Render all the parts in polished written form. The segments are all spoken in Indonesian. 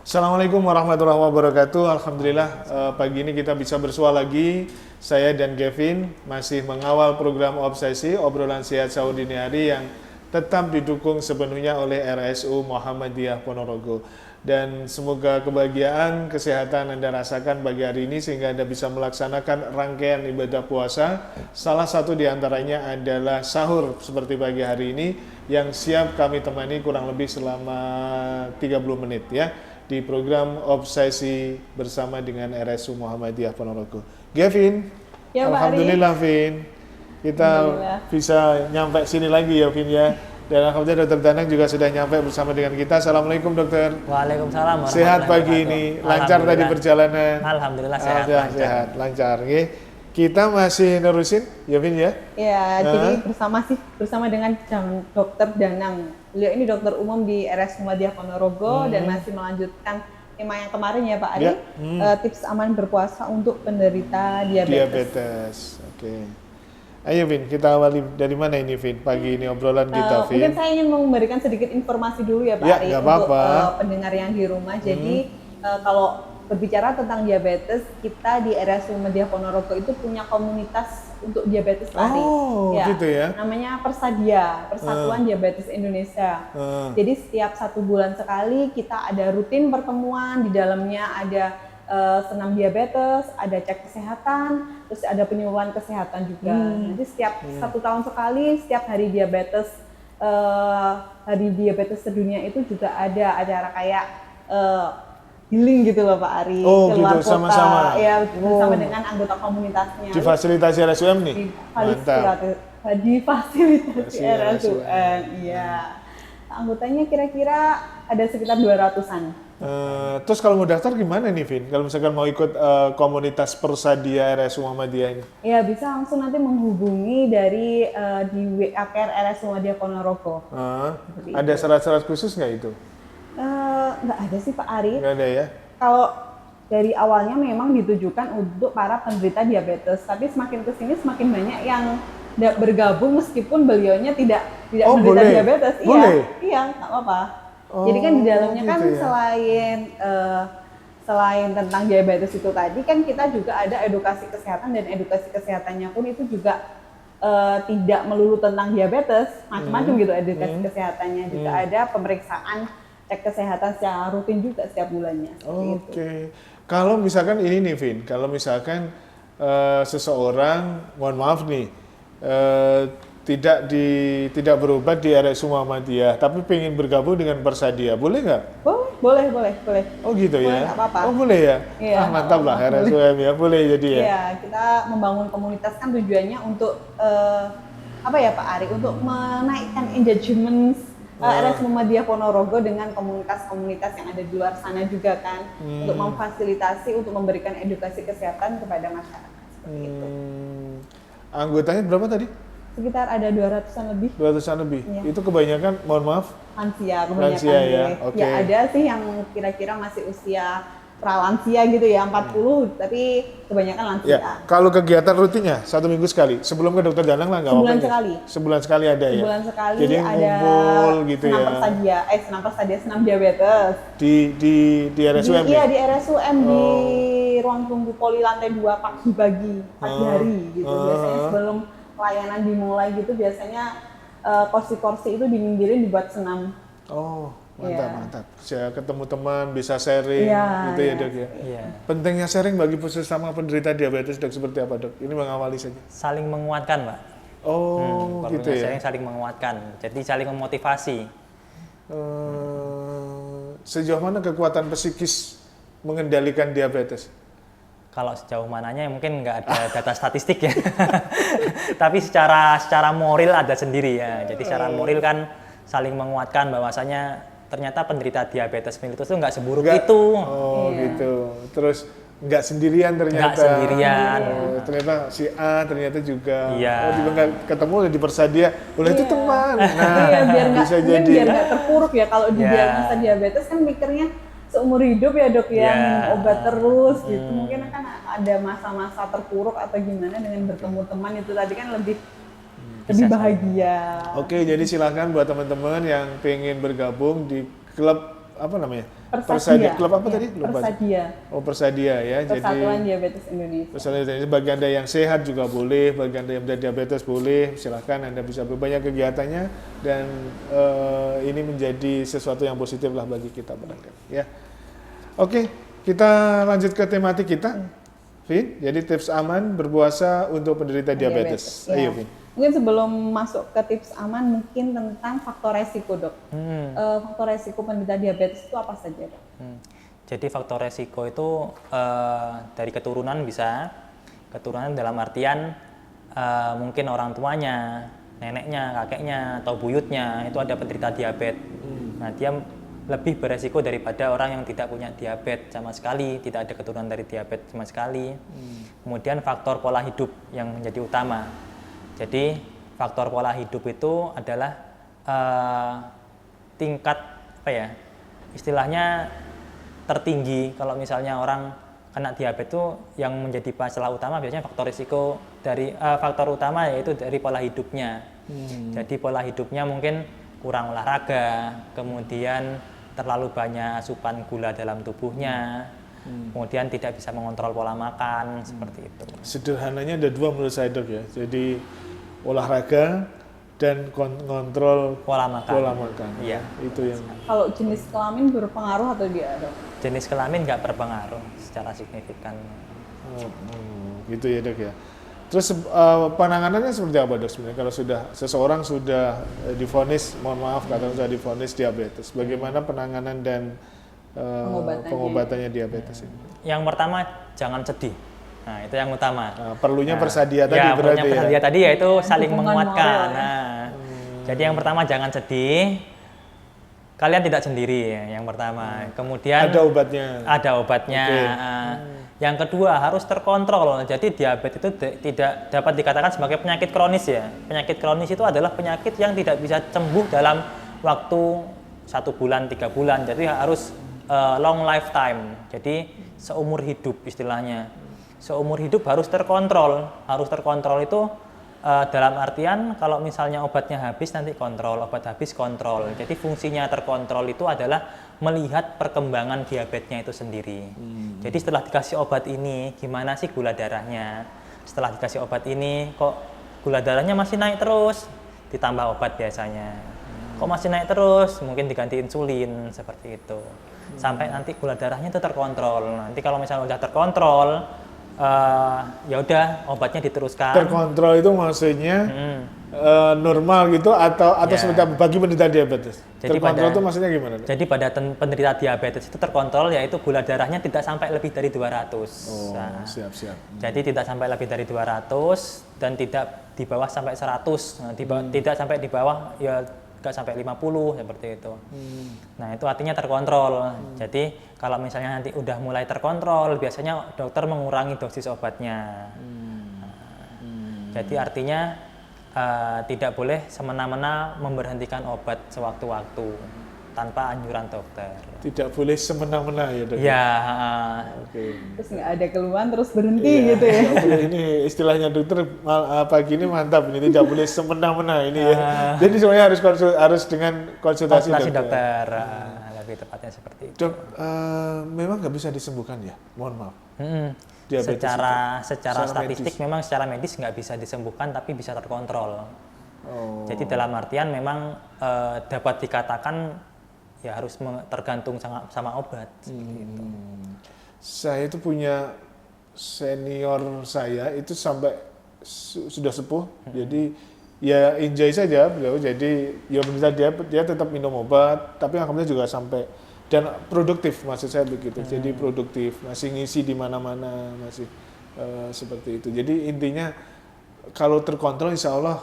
Assalamualaikum warahmatullahi wabarakatuh. Alhamdulillah pagi ini kita bisa bersua lagi. Saya dan Kevin masih mengawal program Obsesi Obrolan Sehat Sahur Dini Hari yang tetap didukung sepenuhnya oleh RSU Muhammadiyah Ponorogo. Dan semoga kebahagiaan, kesehatan Anda rasakan pagi hari ini sehingga Anda bisa melaksanakan rangkaian ibadah puasa. Salah satu di antaranya adalah sahur seperti pagi hari ini yang siap kami temani kurang lebih selama 30 menit ya di program Obsesi bersama dengan RSU Muhammadiyah Ponorogo. Gavin, Ya, Pak alhamdulillah Vin, kita bisa nyampe sini lagi ya Vin ya. Dan alhamdulillah Dokter Danang juga sudah nyampe bersama dengan kita. Assalamualaikum dokter. Waalaikumsalam. Sehat pagi ini, lancar tadi perjalanan. Alhamdulillah sehat. Sehat, lancar. Oke. Kita masih nerusin, ya Vin ya? Ya, jadi bersama dengan Dokter Danang. Beliau ini dokter umum di RS Muhammadiyah Ponorogo dan masih melanjutkan tema yang kemarin ya Pak Ari, tips aman berpuasa untuk penderita diabetes. Oke. Ayo Vin, kita awali dari mana ini Vin? Pagi ini obrolan kita Vin. Mungkin saya ingin memberikan sedikit informasi dulu ya Pak Ari untuk pendengar yang di rumah. Jadi kalau berbicara tentang diabetes, kita di RSU Muhammadiyah Ponorogo itu punya komunitas untuk diabetes Pak Ari. Gitu ya. Namanya Persadia, Persatuan Diabetes Indonesia. Jadi setiap 1 bulan sekali kita ada rutin pertemuan, di dalamnya ada senam diabetes, ada cek kesehatan, terus ada penyuluhan kesehatan juga. Nanti setiap 1 tahun sekali, setiap hari diabetes sedunia itu juga ada acara kayak healing gitu loh Pak Ari, keluar gitu, kota, sama-sama. Ya bersama dengan anggota komunitasnya. Difasilitasi RSUM nih? Difasilitasi RSUM, iya. Anggotanya kira-kira ada sekitar 200-an. Terus kalau mau daftar gimana nih Vin? Kalau misalkan mau ikut komunitas Persadia RSU Muhammadiyah ini? Ya bisa langsung nanti menghubungi dari di WA Care RSU Muhammadiyah Ponorogo. Ada syarat-syarat khusus nggak itu? Nggak ada sih Pak Ari. Nggak ada ya? Kalau dari awalnya memang ditujukan untuk para penderita diabetes, tapi semakin kesini semakin banyak yang bergabung meskipun beliaunya tidak menderita diabetes. Iya, nggak apa-apa. Jadi kan di dalamnya kan ya? Selain tentang diabetes itu tadi kan kita juga ada edukasi kesehatan, dan edukasi kesehatannya pun itu juga tidak melulu tentang diabetes, macam-macam gitu edukasi kesehatannya. Juga ada pemeriksaan cek kesehatan secara rutin juga setiap bulannya. Oke. Kalau misalkan ini nih Vin, kalau misalkan seseorang, mohon maaf nih, tidak berobat di RSU Muhammadiyah, tapi pengen bergabung dengan Persadia, boleh nggak? Boleh. Oh gitu boleh, ya? apa-apa. Oh boleh ya? Iya, mantap lah RSUM ya, boleh jadi ya? Iya, kita membangun komunitas kan tujuannya untuk apa ya Pak Ari? Untuk menaikkan engagement RSU Muhammadiyah Ponorogo dengan komunitas-komunitas yang ada di luar sana juga kan, untuk memfasilitasi, untuk memberikan edukasi kesehatan kepada masyarakat seperti itu. Anggotanya berapa tadi? Sekitar ada 200-an lebih. 200-an lebih. Ya. Itu kebanyakan, mohon maaf, lansia kebanyakan. Lansia ya. Okay. Ya ada sih yang kira-kira masih usia pralansia gitu ya, 40, tapi kebanyakan lansia. Ya. Kalau kegiatan rutinnya 1 minggu sekali, sebelum ke Dokter Danang lah nggak apa-apa. Sebulan sekali ada ya. Sebulan sekali. Jadi ada ngumpul gitu senam ya. Senam diabetes. Di RSUM. Iya di RSUM di ruang tunggu poli lantai 2 pagi hari gitu. Biasanya sebelum layanan dimulai gitu biasanya kursi-kursi itu diminggirin dibuat senam. Mantap. Bisa ketemu teman, bisa sharing, gitu ya Dok ya. Iya. Pentingnya sharing bagi sesama penderita diabetes Dok seperti apa Dok? Ini mengawali saja. Saling menguatkan Pak. Gitu ya. Sharing saling menguatkan, jadi saling memotivasi. Sejauh mana kekuatan psikis mengendalikan diabetes? Kalau sejauh mananya mungkin nggak ada data statistik ya. Tapi secara moral ada sendiri ya. Jadi secara moral kan saling menguatkan bahwasanya ternyata penderita diabetes mellitus itu nggak seburuk itu. Gitu. Terus nggak sendirian ternyata. Nggak sendirian. Ternyata si A ternyata juga. Iya. Juga nggak ketemu di Persadia. Itu teman. Biar nggak terpuruk ya kalau di diagnosa diabetes kan mikirnya seumur hidup ya Dok ya, minum obat terus gitu. Mungkin kan ada masa-masa terpuruk atau gimana, dengan bertemu teman itu tadi kan lebih bahagia. Oke, jadi silakan buat teman-teman yang pengen bergabung di klub apa namanya? Persadia. Klub apa Ya, tadi? Lupa. Persadia. Oh, Persadia ya. Persatuan Diabetes Indonesia. Jadi bagi Anda yang sehat juga boleh, bagi Anda yang diabetes boleh, silahkan Anda bisa berbanyak kegiatannya dan ini menjadi sesuatu yang positif lah bagi kita barangkali ya. Oke, kita lanjut ke tematik kita. Vin, jadi tips aman berpuasa untuk penderita diabetes. Ya. Ayo, Vin. Mungkin sebelum masuk ke tips aman, mungkin tentang faktor resiko, Dok. Faktor resiko penderita diabetes itu apa saja, Dok? Jadi faktor resiko itu dari keturunan bisa, keturunan dalam artian mungkin orang tuanya, neneknya, kakeknya, atau buyutnya itu ada penderita diabetes. Nah, dia lebih beresiko daripada orang yang tidak punya diabetes sama sekali, tidak ada keturunan dari diabetes sama sekali. Kemudian faktor pola hidup yang menjadi utama. Jadi faktor pola hidup itu adalah tingkat apa ya, istilahnya tertinggi. Kalau misalnya orang kena diabetes itu yang menjadi masalah utama biasanya faktor risiko dari faktor utama yaitu dari pola hidupnya. Jadi pola hidupnya mungkin kurang olahraga, kemudian terlalu banyak asupan gula dalam tubuhnya, kemudian tidak bisa mengontrol pola makan, seperti itu. Sederhananya ada dua menurut saya, Dok ya. Jadi olahraga dan kontrol Pola makan. Iya. Itu yang Kalau jenis kelamin berpengaruh atau tidak, Dok? Jenis kelamin nggak berpengaruh secara signifikan. gitu ya, Dok ya. Terus penanganannya seperti apa, Dok, sebenarnya kalau seseorang sudah divonis, mohon maaf katakan sudah divonis diabetes, bagaimana penanganan dan pengobatannya diabetes ini? Yang pertama jangan sedih. Nah, itu yang utama. Nah, perlunya Persadia tadi Ya, berarti perlunya Persadia tadi yaitu saling dukungan menguatkan. moral, ya. Nah, jadi yang pertama jangan sedih. Kalian tidak sendiri yang pertama. Kemudian ada obatnya. Ada obatnya. Oke. Yang kedua harus terkontrol. Jadi diabetes itu tidak dapat dikatakan sebagai penyakit kronis ya. Penyakit kronis itu adalah penyakit yang tidak bisa sembuh dalam waktu 1 bulan, 3 bulan. Jadi harus long lifetime. Jadi seumur hidup istilahnya. Seumur hidup harus terkontrol. Harus terkontrol itu dalam artian kalau misalnya obatnya habis nanti kontrol, obat habis kontrol. Jadi fungsinya terkontrol itu adalah melihat perkembangan diabetesnya itu sendiri. Jadi setelah dikasih obat ini, gimana sih gula darahnya? Setelah dikasih obat ini, kok gula darahnya masih naik terus? Ditambah obat biasanya. Kok masih naik terus? Mungkin diganti insulin, seperti itu. Sampai nanti gula darahnya itu terkontrol. Nanti kalau misalnya udah terkontrol, ya udah obatnya diteruskan. Terkontrol itu maksudnya normal gitu atau Ya. seperti apa bagi penderita diabetes? Jadi Terkontrol pada- itu maksudnya gimana, Dok? Jadi pada penderita diabetes itu terkontrol yaitu gula darahnya tidak sampai lebih dari 200. Oh, Nah, siap. jadi tidak sampai lebih dari 200 dan tidak di bawah sampai 100. Nah, tidak sampai di bawah ya nggak sampai 50 seperti itu. Nah, itu artinya terkontrol. Jadi kalau misalnya nanti udah mulai terkontrol, biasanya dokter mengurangi dosis obatnya. Jadi artinya tidak boleh semena-mena memberhentikan obat sewaktu-waktu tanpa anjuran dokter. Tidak boleh semena-mena ya, Dok? Ya, Oke. Terus nggak ada keluhan, terus berhenti Iya, gitu ya? nggak boleh. Ini istilahnya dokter pagi ini mantap, ini tidak boleh semena-mena ini ya. Jadi semuanya harus dengan konsultasi dokter. Lebih tepatnya seperti itu. Dok, memang nggak bisa disembuhkan ya? Mohon maaf. Diabetes Secara Secara statistik medis. memang secara medis nggak bisa disembuhkan tapi bisa terkontrol. Oh. Jadi dalam artian memang dapat dikatakan ya harus tergantung sama obat. Seperti itu. Saya itu punya senior saya itu sampai sudah sepuh, jadi ya enjoy saja beliau. Jadi ya menurut dia tetap minum obat, tapi alhamdulillah juga sampai dan produktif, maksud saya begitu. Jadi produktif, masih ngisi di mana-mana, masih seperti itu. Jadi intinya kalau terkontrol, insya Allah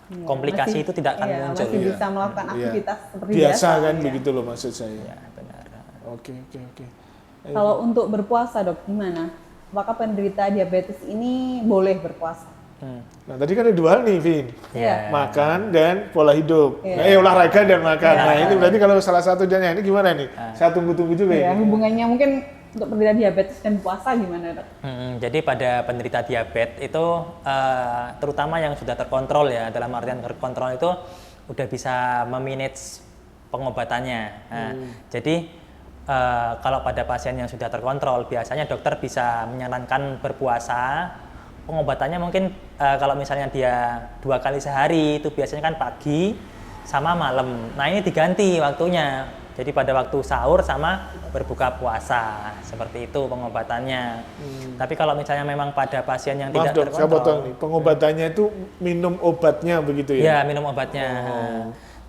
Komplikasi itu tidak akan muncul. Masih bisa melakukan aktivitas seperti biasa kan, ya. begitu loh maksud saya. Ya, benar. Oke. Kalau untuk berpuasa, Dok, gimana? Apakah penderita diabetes ini boleh berpuasa? Nah tadi kan ada dua hal nih, Vin. Iya. Makan dan pola hidup. Iya. Olahraga dan makan. Nah ini berarti kalau salah satu dan ini gimana nih? Saya tunggu-tunggu juga Ya, ini. hubungannya mungkin untuk penderita diabetes dan puasa gimana, Dok? Jadi pada penderita diabetes itu terutama yang sudah terkontrol ya, dalam artian terkontrol itu udah bisa memanage pengobatannya. Nah, jadi kalau pada pasien yang sudah terkontrol, biasanya dokter bisa menyarankan berpuasa. Pengobatannya mungkin kalau misalnya dia 2 kali sehari, itu biasanya kan pagi sama malam. Nah ini diganti waktunya. Jadi pada waktu sahur sama berbuka puasa, seperti itu pengobatannya. Tapi kalau misalnya memang pada pasien yang Maaf tidak dok, saya potong terkontrol, nih. Pengobatannya itu minum obatnya begitu ya ya? minum obatnya.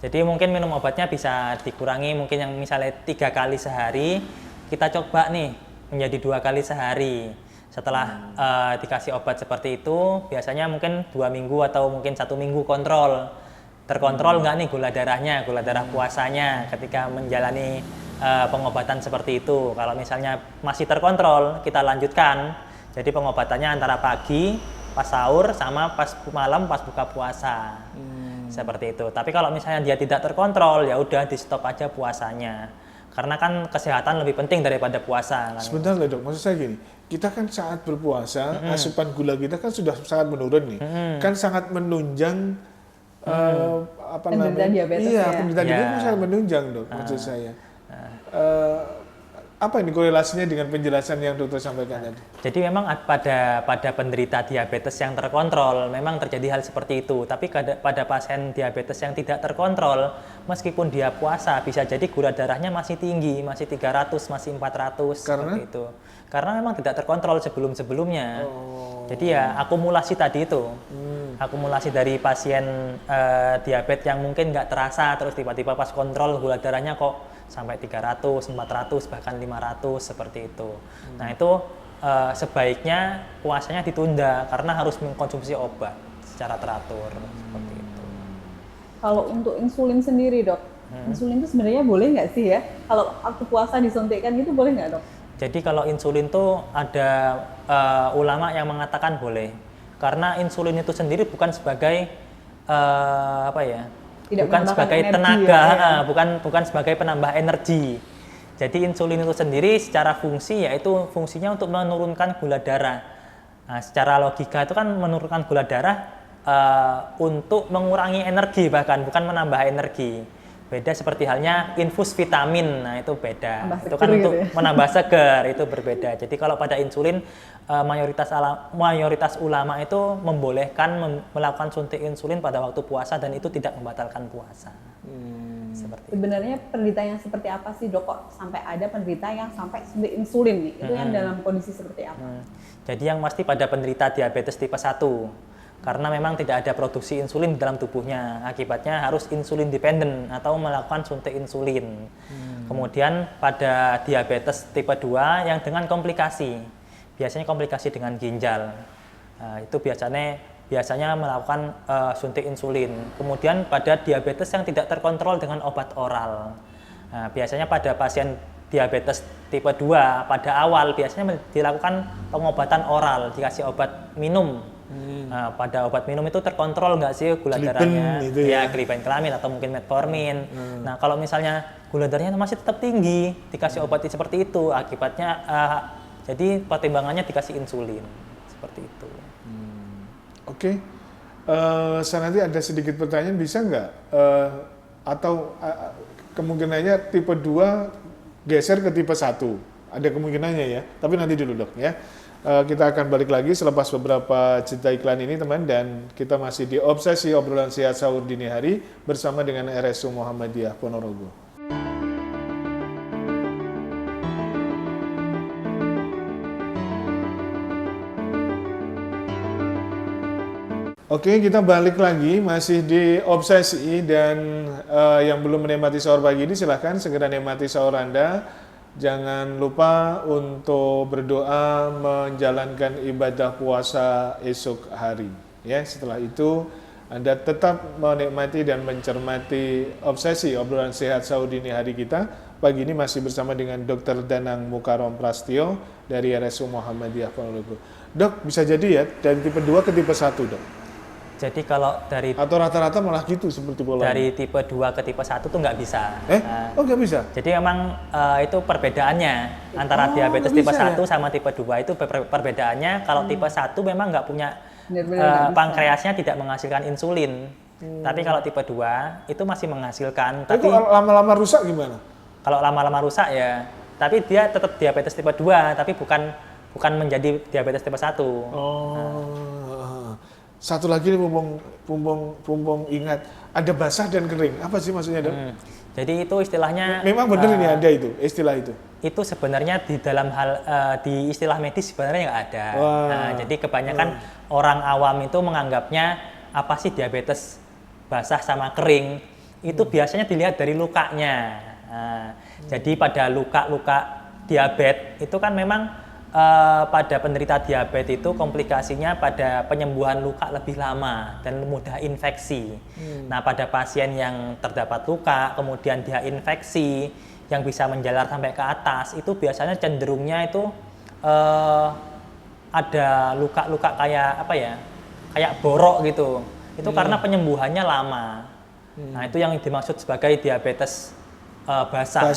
Jadi mungkin minum obatnya bisa dikurangi, mungkin yang misalnya 3 kali sehari, kita coba nih menjadi 2 kali sehari. Setelah dikasih obat seperti itu, biasanya mungkin 2 minggu atau mungkin 1 minggu kontrol. Terkontrol nggak nih gula darahnya, gula darah puasanya ketika menjalani pengobatan seperti itu. Kalau misalnya masih terkontrol, kita lanjutkan. Jadi pengobatannya antara pagi, pas sahur, sama pas malam pas buka puasa. Seperti itu. Tapi kalau misalnya dia tidak terkontrol, ya udah di stop aja puasanya. Karena kan kesehatan lebih penting daripada puasa. Kan? Sebentar lah dok, maksud saya gini, kita kan saat berpuasa, asupan gula kita kan sudah sangat menurun nih, kan sangat menunjang apa Penderita namanya? diabetes Iya, ya? penderita diabetes sangat menunjang dok, maksud saya. Apa ini korelasinya dengan penjelasan yang dokter sampaikan tadi? Jadi memang pada penderita diabetes yang terkontrol memang terjadi hal seperti itu. Tapi pada pasien diabetes yang tidak terkontrol, meskipun dia puasa bisa jadi gula darahnya masih tinggi, masih 300, masih 400 seperti itu. Karena memang tidak terkontrol sebelum-sebelumnya. Jadi ya akumulasi tadi itu. Akumulasi dari pasien diabetes yang mungkin nggak terasa, terus tiba-tiba pas kontrol gula darahnya kok sampai 300, 400, bahkan 500 seperti itu. Nah itu sebaiknya puasanya ditunda karena harus mengkonsumsi obat secara teratur seperti itu. Kalau untuk insulin sendiri dok, insulin itu sebenarnya boleh nggak sih ya? Kalau waktu puasa disuntikkan gitu boleh nggak dok? Jadi kalau insulin tuh ada ulama yang mengatakan boleh, karena insulin itu sendiri bukan sebagai bukan sebagai tenaga, bukan sebagai penambah energi. Jadi insulin itu sendiri secara fungsi yaitu fungsinya untuk menurunkan gula darah. Nah, secara logika itu kan menurunkan gula darah untuk mengurangi energi, bahkan bukan menambah energi. Beda seperti halnya infus vitamin, nah itu beda. Itu kan untuk menambah seger, itu berbeda. Jadi kalau pada insulin mayoritas ulama itu membolehkan melakukan suntik insulin pada waktu puasa dan itu tidak membatalkan puasa. Seperti sebenarnya penderita yang seperti apa sih dok, kok sampai ada penderita yang sampai suntik insulin nih? Itu yang dalam kondisi seperti apa? Jadi yang pasti pada penderita diabetes tipe 1. Karena memang tidak ada produksi insulin di dalam tubuhnya, akibatnya harus insulin dependent atau melakukan suntik insulin. Kemudian pada diabetes tipe 2 yang dengan komplikasi, biasanya komplikasi dengan ginjal, itu biasanya melakukan suntik insulin. Kemudian pada diabetes yang tidak terkontrol dengan obat oral, biasanya pada pasien diabetes tipe 2 pada awal biasanya dilakukan pengobatan oral, dikasih obat minum. Nah, pada obat minum itu terkontrol nggak sih gula darahnya? Ya, glibenclamid atau mungkin metformin. Nah, kalau misalnya gula darahnya masih tetap tinggi, dikasih obat seperti itu, akibatnya jadi pertimbangannya dikasih insulin seperti itu. Oke. Saya nanti ada sedikit pertanyaan, bisa nggak atau kemungkinannya tipe 2 geser ke tipe 1? Ada kemungkinannya ya, tapi nanti dulu dok ya. Kita akan balik lagi selepas beberapa cerita iklan ini teman, dan kita masih di Obsesi Obrolan Sehat Sahur Dini Hari bersama dengan RSU Muhammadiyah Ponorogo. Oke, kita balik lagi masih di Obsesi, dan yang belum menikmati sahur pagi ini silahkan segera nikmati sahur Anda. Jangan lupa untuk berdoa menjalankan ibadah puasa esok hari. Ya, setelah itu Anda tetap menikmati dan mencermati Obsesi Obrolan Sehat Sahur Dini Hari kita. Pagi ini masih bersama dengan Dr. Danang Mukarom Prastio dari RSU Muhammadiyah Ponorogo. Dok, bisa jadi ya dari tipe 2 ke tipe 1 dok? Jadi kalau dari atau rata-rata malah gitu seperti pola dari tipe 2 ke tipe 1 tuh nggak bisa. Nggak bisa? Jadi memang itu perbedaannya antara diabetes tipe 1 sama tipe 2 itu perbedaannya. Kalau tipe 1 memang nggak punya pankreasnya tidak menghasilkan insulin. Tapi kalau tipe 2 itu masih menghasilkan, Tapi tapi kalau lama-lama rusak gimana? kalau lama-lama rusak ya, tapi dia tetap diabetes tipe 2, tapi bukan menjadi diabetes tipe 1. Oh, satu lagi nih pumpung ingat, ada basah dan kering. Apa sih maksudnya, Dok? Jadi itu istilahnya Memang benar ini ada itu, istilah itu. itu sebenarnya di dalam di istilah medis sebenarnya nggak ada. Wah. Nah, jadi kebanyakan orang awam itu menganggapnya apa sih diabetes basah sama kering itu biasanya dilihat dari lukanya. Nah, jadi pada luka-luka diabetes itu kan memang pada penderita diabetes itu komplikasinya pada penyembuhan luka lebih lama dan mudah infeksi. Nah, pada pasien yang terdapat luka kemudian dia infeksi yang bisa menjalar sampai ke atas itu biasanya cenderungnya itu ada luka-luka kayak apa ya, kayak borok gitu. Itu karena penyembuhannya lama. Nah, itu yang dimaksud sebagai diabetes basah.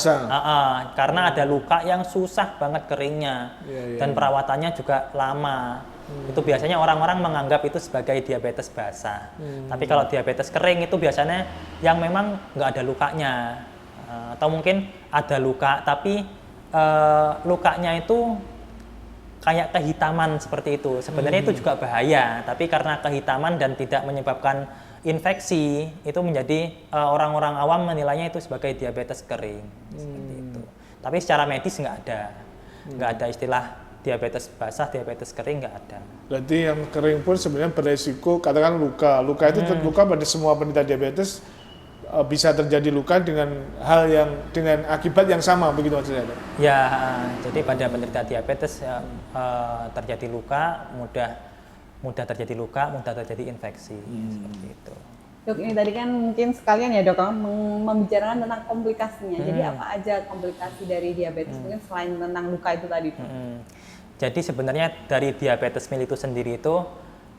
Karena ada luka yang susah banget keringnya dan perawatannya juga lama. Itu biasanya orang-orang menganggap itu sebagai diabetes basah. Tapi kalau diabetes kering itu biasanya yang memang nggak ada lukanya. Atau mungkin ada luka tapi lukanya itu kayak kehitaman seperti itu. Sebenarnya itu juga bahaya, tapi karena kehitaman dan tidak menyebabkan infeksi itu menjadi orang-orang awam menilainya itu sebagai diabetes kering seperti itu. Tapi secara medis nggak ada istilah diabetes basah, diabetes kering nggak ada. Berarti yang kering pun sebenarnya beresiko katakan luka. Luka itu terluka pada semua penderita diabetes bisa terjadi luka dengan hal yang dengan akibat yang sama begitu maksudnya. Ya, jadi pada penderita diabetes terjadi luka mudah terjadi luka, mudah terjadi infeksi seperti itu. Dok, ini tadi kan mungkin sekalian ya dok, membicarakan tentang komplikasinya. Jadi apa aja komplikasi dari diabetes mungkin selain tentang luka itu tadi? Jadi sebenarnya dari diabetes mellitus sendiri itu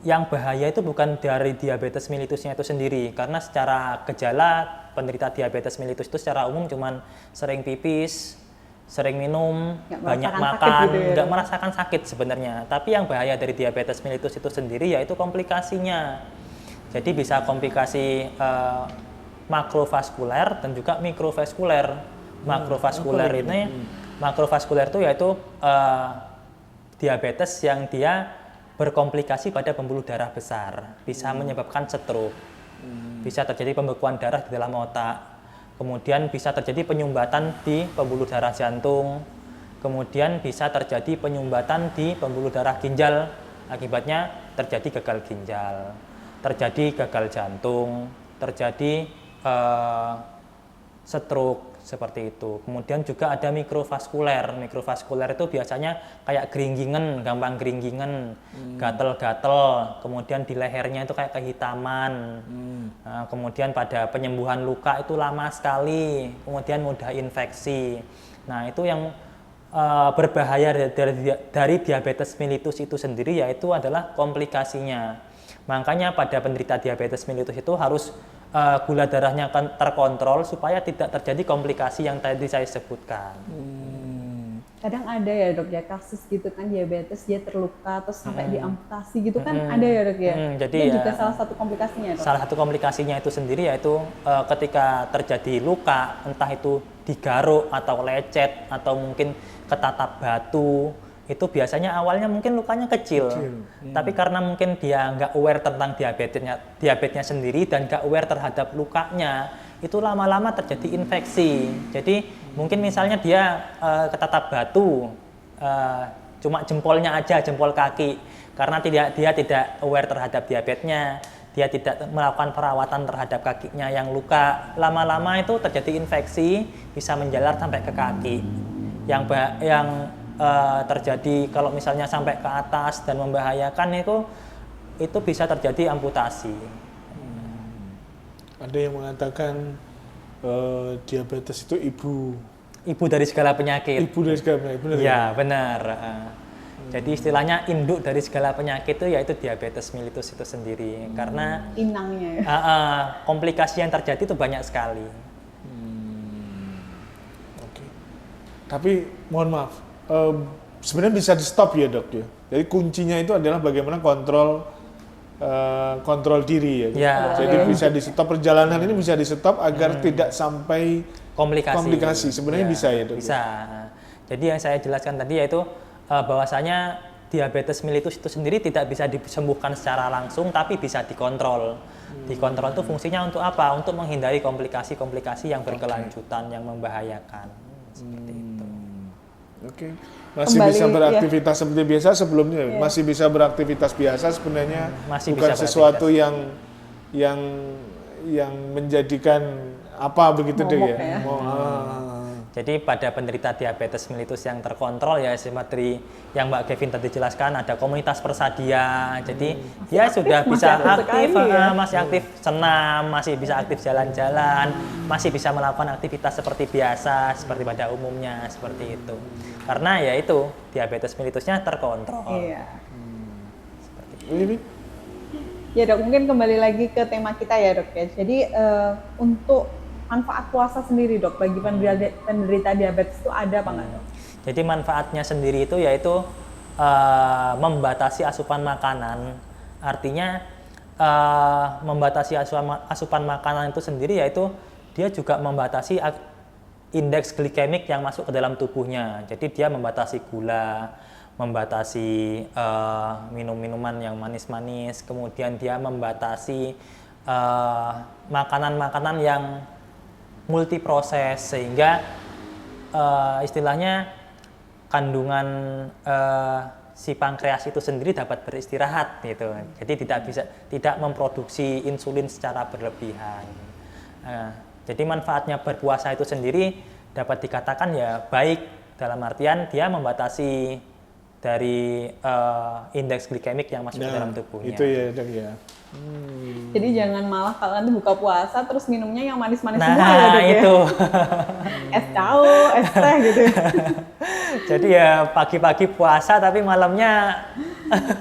yang bahaya itu bukan dari diabetes mellitusnya itu sendiri, karena secara gejala penderita diabetes mellitus itu secara umum cuman sering pipis, sering minum, banyak makan, nggak merasakan sakit sebenarnya. Tapi yang bahaya dari diabetes mellitus itu sendiri yaitu komplikasinya. Jadi bisa komplikasi makrovaskuler dan juga mikrovaskuler. Makrovaskuler ini, makrovaskuler itu yaitu diabetes yang dia berkomplikasi pada pembuluh darah besar, bisa menyebabkan stroke, bisa terjadi pembekuan darah di dalam otak, kemudian bisa terjadi penyumbatan di pembuluh darah jantung, kemudian bisa terjadi penyumbatan di pembuluh darah ginjal, akibatnya terjadi gagal ginjal, terjadi gagal jantung, terjadi stroke seperti itu. Kemudian juga ada mikrovaskuler. Mikrovaskuler itu biasanya kayak geringgingan, gampang geringgingan, gatel-gatel. Kemudian di lehernya itu kayak kehitaman. Nah, kemudian pada penyembuhan luka itu lama sekali. Kemudian mudah infeksi. Nah, itu yang berbahaya dari diabetes mellitus itu sendiri yaitu adalah komplikasinya. Makanya pada penderita diabetes mellitus itu harus gula darahnya terkontrol supaya tidak terjadi komplikasi yang tadi saya sebutkan. Kadang ada ya dok ya kasus gitu kan diabetes dia terluka terus sampai diamputasi gitu kan ada ya dok ya. Jadi itu ya, juga salah satu komplikasinya dok. Salah satu komplikasinya itu sendiri yaitu ketika terjadi luka entah itu digaruk atau lecet atau mungkin ketatap batu. Itu biasanya awalnya mungkin lukanya kecil. Tapi karena mungkin dia nggak aware tentang diabetesnya sendiri dan nggak aware terhadap lukanya, itu lama-lama terjadi infeksi. Jadi mungkin misalnya dia ketatap batu, cuma jempolnya aja, jempol kaki, karena dia tidak aware terhadap diabetesnya, dia tidak melakukan perawatan terhadap kakinya yang luka, lama-lama itu terjadi infeksi, bisa menjalar sampai ke kaki. Yang terjadi kalau misalnya sampai ke atas dan membahayakan itu bisa terjadi amputasi. Ada yang mengatakan diabetes itu ibu dari segala penyakit. Ibu dari segala penyakit, benar ya? Benar. Jadi istilahnya induk dari segala penyakit itu yaitu diabetes mellitus itu sendiri, karena inangnya ya. Komplikasi yang terjadi itu banyak sekali. Oke. Tapi mohon maaf, sebenarnya bisa di stop ya dok ya. Jadi kuncinya itu adalah bagaimana kontrol kontrol diri ya. Ya. Jadi bisa di stop, perjalanan ini bisa di stop agar tidak sampai komplikasi. Sebenarnya bisa ya dok. Bisa. Jadi yang saya jelaskan tadi yaitu bahwasanya diabetes mellitus itu sendiri tidak bisa disembuhkan secara langsung, tapi bisa dikontrol. Dikontrol itu fungsinya untuk apa? Untuk menghindari komplikasi-komplikasi yang berkelanjutan, yang membahayakan. Seperti itu. Oke. Masih Kembali, bisa beraktivitas seperti biasa sebelumnya. Masih bisa beraktivitas biasa sebenarnya. Masih bukan bisa sesuatu yang menjadikan apa begitu deh Momok ya. Jadi pada penderita diabetes mellitus yang terkontrol ya seperti yang Mbak Kevin tadi jelaskan, ada komunitas Persadia. Jadi dia sudah bisa aktif, masih aktif senam, masih bisa aktif jalan-jalan, masih bisa melakukan aktivitas seperti biasa, seperti pada umumnya, seperti itu. Karena ya itu diabetes mellitusnya terkontrol. Iya. Ini Ya dok, mungkin kembali lagi ke tema kita ya dok ya. Jadi untuk manfaat puasa sendiri dok bagi penderita diabetes itu ada apa nggak dok? Jadi manfaatnya sendiri itu yaitu membatasi asupan makanan. Artinya membatasi asupan makanan itu sendiri yaitu dia juga membatasi indeks glikemik yang masuk ke dalam tubuhnya. Jadi dia membatasi gula, membatasi minum-minuman yang manis-manis, kemudian dia membatasi makanan-makanan yang multiproses tidak istilahnya kandungan si pankreas itu sendiri dapat beristirahat gitu. Jadi tidak memproduksi insulin secara berlebihan. Jadi manfaatnya berpuasa itu sendiri dapat dikatakan ya baik dalam artian dia membatasi dari indeks glikemik yang masuk ke dalam tubuhnya. Itu ya dok ya. Jadi jangan malah kalau nanti buka puasa terus minumnya yang manis-manis Nah, semua ya dok ya. itu. Es tahu, es teh gitu. Jadi ya pagi-pagi puasa tapi malamnya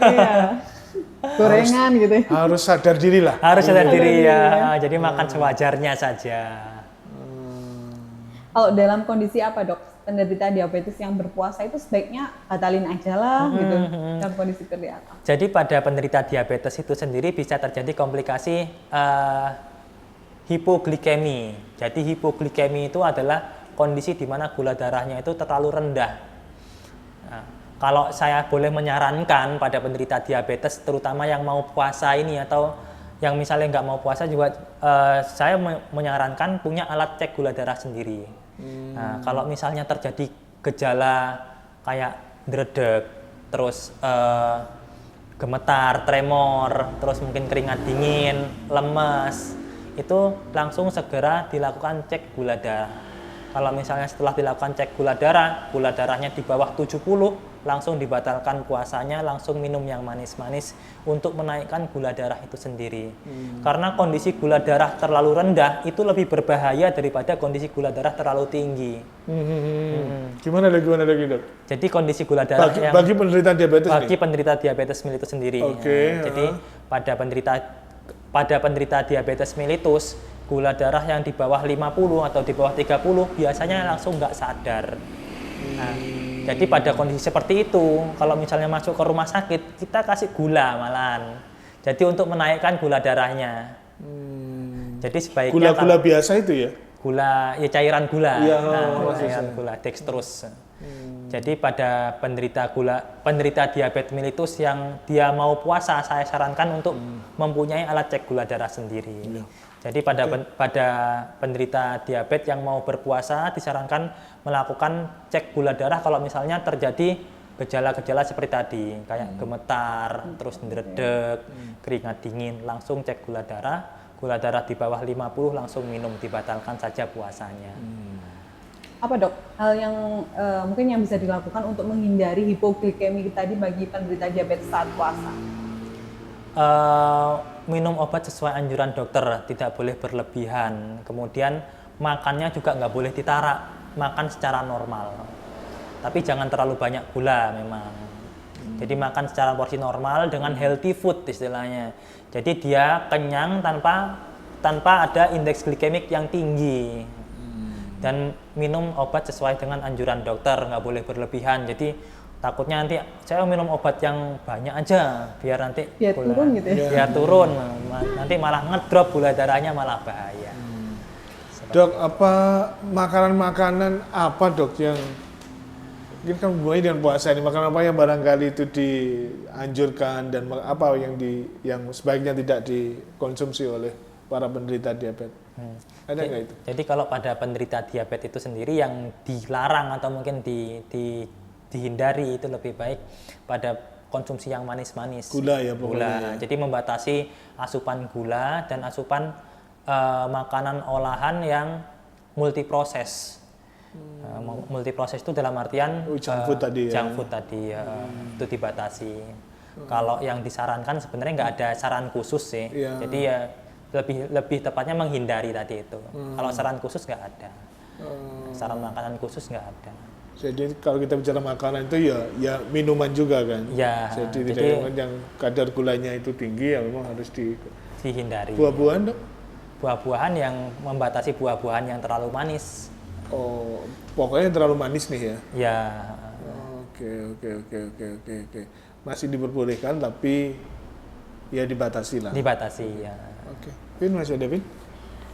Iya. Gorengan gitu. Harus sadar diri lah. harus sadar diri diri, ya. Jadi makan sewajarnya saja. Kalau dalam kondisi apa dok? Penderita diabetes yang berpuasa itu sebaiknya batalin aja lah gitu. Dalam kondisi seperti apa? Jadi pada penderita diabetes itu sendiri bisa terjadi komplikasi hipoglikemi. Jadi hipoglikemi itu adalah kondisi di mana gula darahnya itu terlalu rendah. Nah, kalau saya boleh menyarankan pada penderita diabetes, terutama yang mau puasa ini atau yang misalnya nggak mau puasa juga, saya menyarankan punya alat cek gula darah sendiri. Nah, kalau misalnya terjadi gejala kayak dredeg, terus gemetar, tremor, terus mungkin keringat dingin, lemes, itu langsung segera dilakukan cek gula darah. Kalau misalnya setelah dilakukan cek gula darahnya di bawah 70, langsung dibatalkan puasanya, langsung minum yang manis-manis untuk menaikkan gula darah itu sendiri. Karena kondisi gula darah terlalu rendah itu lebih berbahaya daripada kondisi gula darah terlalu tinggi. Gimana lagi dok? Jadi kondisi gula darah Bagi penderita diabetes bagi nih? penderita diabetes mellitus sendiri. Oke, Jadi pada penderita diabetes mellitus, gula darah yang di bawah 50 atau di bawah 30 biasanya langsung nggak sadar. Nah, jadi pada kondisi seperti itu, kalau misalnya masuk ke rumah sakit, kita kasih gula malahan. Jadi untuk menaikkan gula darahnya. Jadi sebaiknya Gula-gula biasa itu ya? gula, ya cairan gula, Iya, cairan gula, dextrose. Jadi pada penderita diabetes mellitus yang dia mau puasa, saya sarankan untuk mempunyai alat cek gula darah sendiri. Jadi pada penderita diabetes yang mau berpuasa disarankan melakukan cek gula darah kalau misalnya terjadi gejala-gejala seperti tadi, kayak gemetar, terus dredeg, keringat dingin, langsung cek gula darah di bawah 50 langsung minum, dibatalkan saja puasanya. Apa dok, hal yang mungkin yang bisa dilakukan untuk menghindari hipoglikemi tadi bagi penderita diabetes saat puasa? Minum obat sesuai anjuran dokter, tidak boleh berlebihan. Kemudian makannya juga nggak boleh ditarak, makan secara normal. Tapi jangan terlalu banyak gula memang. Jadi makan secara porsi normal dengan healthy food istilahnya. Jadi dia kenyang tanpa ada indeks glikemik yang tinggi. Dan minum obat sesuai dengan anjuran dokter, nggak boleh berlebihan. Jadi takutnya nanti saya minum obat yang banyak aja biar nanti turun gitu ya. biar turun, nanti malah ngedrop gula darahnya, malah bahaya. Dok, apa makanan-makanan apa dok yang mungkin kan mulai dengan puasa ini, makanan apa yang barangkali itu dianjurkan dan apa yang sebaiknya tidak dikonsumsi oleh para penderita diabetes? Ada nggak itu? Jadi kalau pada penderita diabetes itu sendiri yang dilarang atau mungkin dihindari itu lebih baik pada konsumsi yang manis-manis. Gula ya pokoknya. Gula. Jadi membatasi asupan gula dan asupan makanan olahan yang multiproses. Multiproses itu dalam artian junk food tadi ya. Junk food tadi itu dibatasi. Kalau yang disarankan sebenarnya nggak ada saran khusus sih. Jadi ya lebih tepatnya menghindari tadi itu. Kalau saran khusus nggak ada. Saran makanan khusus nggak ada. Jadi kalau kita bicara makanan itu ya minuman juga kan. Ya. Jadi tidak yang kadar gulanya itu tinggi ya memang harus dihindari. Buah-buahan dok? Buah-buahan yang membatasi buah-buahan yang terlalu manis. Oh, pokoknya terlalu manis nih ya. Ya. Oke. Masih diperbolehkan tapi ya dibatasi lah. Dibatasi ya. Oke. Vin, masih ada Vin?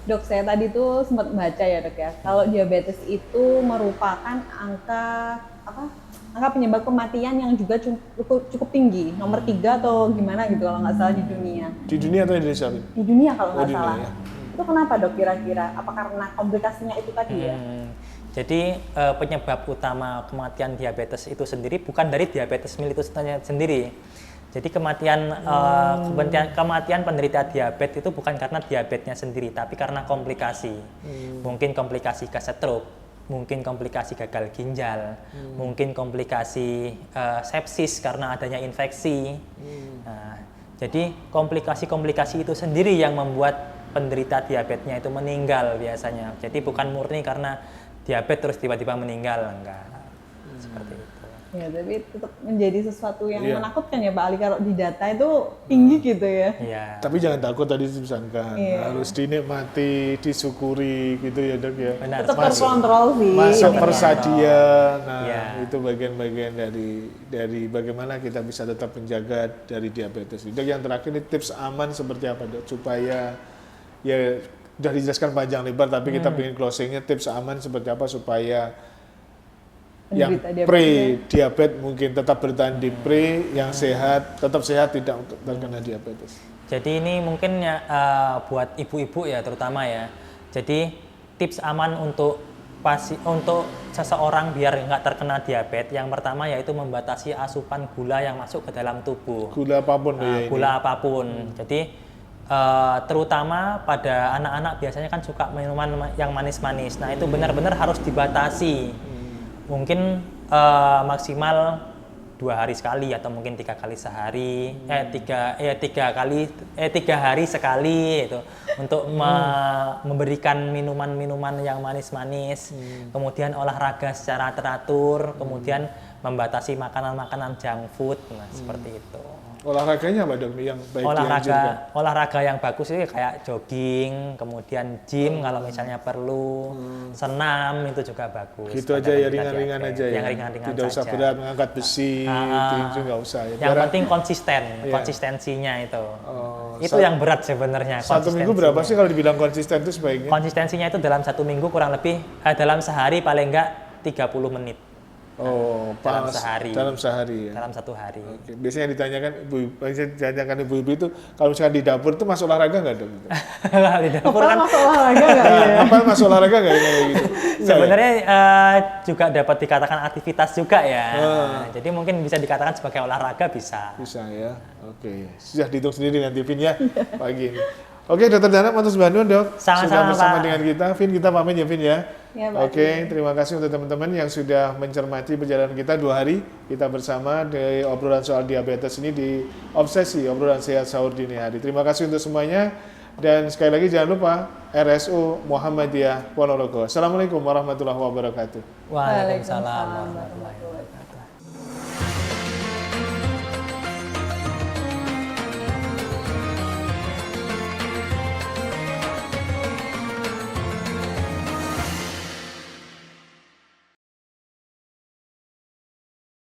Dok, saya tadi tuh sempat baca ya dok ya, kalau diabetes itu merupakan angka penyebab kematian yang juga cukup tinggi, nomor 3 atau gimana gitu kalau nggak salah di dunia. Di dunia atau di Indonesia? Di dunia kalau nggak salah. Ya. Itu kenapa dok kira-kira? Apa karena komplikasinya itu tadi ya? Jadi penyebab utama kematian diabetes itu sendiri bukan dari diabetes mellitus sendiri. Jadi kematian penderita diabetes itu bukan karena diabetesnya sendiri, tapi karena komplikasi. Mungkin komplikasi ke stroke, mungkin komplikasi gagal ginjal, mungkin komplikasi sepsis karena adanya infeksi. Nah, jadi komplikasi-komplikasi itu sendiri yang membuat penderita diabetesnya itu meninggal biasanya. Jadi bukan murni karena diabetes terus tiba-tiba meninggal, enggak. Seperti itu. Ya, tapi tetap menjadi sesuatu yang menakutkan ya Pak Ali kalau di data itu tinggi gitu ya. Iya. Tapi jangan takut tadi disangkan, harus dinikmati, disyukuri gitu ya dok ya. Benar. Tetap terkontrol sih. Masuk persadia, itu bagian-bagian dari bagaimana kita bisa tetap menjaga dari diabetes. Dok, yang terakhir ini tips aman seperti apa dok supaya ya sudah dijelaskan panjang lebar tapi kita ingin closingnya tips aman seperti apa supaya yang pre-diabetes mungkin tetap bertahan di pre, yang sehat tetap sehat tidak terkena diabetes. Jadi ini mungkin ya buat ibu-ibu ya terutama ya. Jadi tips aman untuk seseorang biar nggak terkena diabetes, yang pertama yaitu membatasi asupan gula yang masuk ke dalam tubuh. Gula apapun apapun. Jadi terutama pada anak-anak biasanya kan suka minuman yang manis-manis. Nah itu benar-benar harus dibatasi. Mungkin maksimal 2 hari sekali atau mungkin 3 kali sehari, 3 hari sekali itu untuk memberikan minuman-minuman yang manis-manis, kemudian olahraga secara teratur, kemudian membatasi makanan-makanan junk food, seperti itu. Olahraganya apa dok yang baik dianjurkan? Olahraga yang bagus itu kayak jogging, kemudian gym kalau misalnya perlu, senam itu juga bagus. Gitu aja ya, ringan-ringan aja ya. Yang ringan-ringan tidak usah berat, mengangkat besi, itu nggak usah ya. Yang penting konsistensinya itu. Itu yang berat sebenarnya. 1 minggu berapa sih kalau dibilang konsisten itu sebaiknya? Konsistensinya itu dalam 1 minggu kurang lebih dalam sehari paling enggak 30 menit. Dalam sehari ya. Dalam 1 hari. Oke. Biasanya ditanyakan ibu-ibu itu kalau misalkan di dapur itu masuk olahraga nggak dok? Di dapur kan masuk olahraga nggak ya? Apa masuk olahraga nggak gitu? Sebenarnya juga dapat dikatakan aktivitas juga ya. Jadi mungkin bisa dikatakan sebagai olahraga bisa. Bisa ya. Oke. Sudah dihitung sendiri nanti Vin ya pagi ini. Oke, Dr. Dana, matur nuwun dok. Sama-sama, sudah bersama Pak. dengan kita. Vin, kita pamit ya Vin ya. Ya, Pak. Oke, terima kasih untuk teman-teman yang sudah mencermati perjalanan kita 2 hari. Kita bersama di obrolan soal diabetes ini di Obsesi, obrolan sehat sahur dini hari. Terima kasih untuk semuanya. Dan sekali lagi jangan lupa RSU Muhammadiyah Ponorogo. Assalamualaikum warahmatullahi wabarakatuh. Waalaikumsalam warahmatullahi wabarakatuh.